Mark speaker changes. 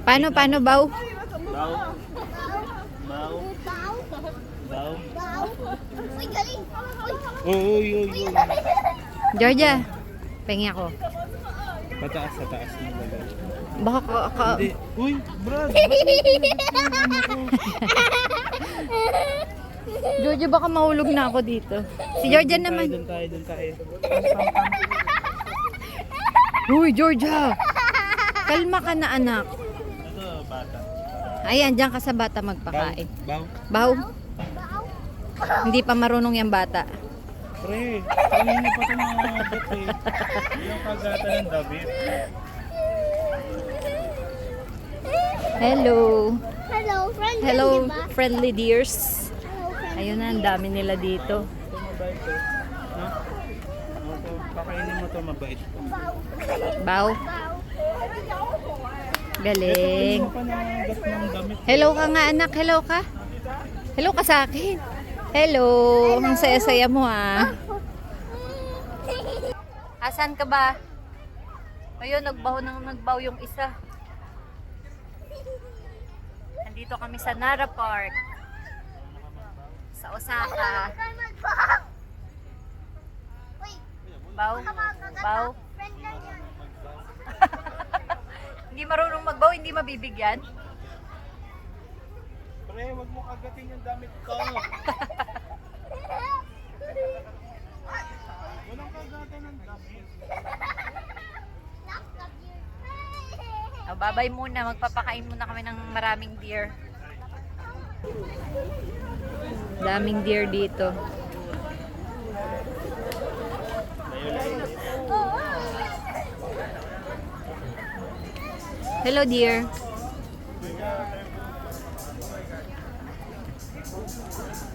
Speaker 1: Paano, Baw?
Speaker 2: Bow. Bow. Bow.
Speaker 3: Uy, galing!
Speaker 2: Uy.
Speaker 1: Georgia, pengi ako.
Speaker 2: Pataas sa taas mo ba?
Speaker 1: Baka
Speaker 2: Hindi. Uy, Brad.
Speaker 1: Georgia, baka mahulog na ako dito. Si Georgia naman.
Speaker 2: Doon tayo.
Speaker 1: Uy, Georgia! Kalma ka na, anak.
Speaker 2: Ito, bata.
Speaker 1: Ayan, diyan ka sa bata magpakain.
Speaker 2: Bow.
Speaker 1: Baw? Hindi pa marunong yung bata.
Speaker 2: Pre, kanina pa ito mga abot eh. Yung kagata ng David.
Speaker 1: Hello.
Speaker 3: Hello, friend.
Speaker 1: Hello,
Speaker 3: Diba?
Speaker 1: friendly dears.
Speaker 3: Hello, friend.
Speaker 1: Ayun na, ang dami nila dito.
Speaker 2: Ito mabait eh. No? Ito, kakainin mo ito mabait.
Speaker 1: Baw? Galing.
Speaker 2: Ano pa nangagat ng damit?
Speaker 1: Hello ka nga, anak. Hello ka. Hello ka sa akin. Hello. Ang saya-saya mo, ah. Asan ka ba? Ayun, nagbaw yung isa. Nandito kami sa Nara Park. Sa Osaka.
Speaker 3: Uy,
Speaker 1: Baw? Baw?
Speaker 3: friend lang yan.
Speaker 1: Hindi marunong magbaw, hindi mabibigyan.
Speaker 2: Pre, wag mo kagatin yung damit ko. Walang kagatan ng damit.
Speaker 1: Babay muna, magpapakain muna kami ng maraming deer. Daming deer dito. Hello dear.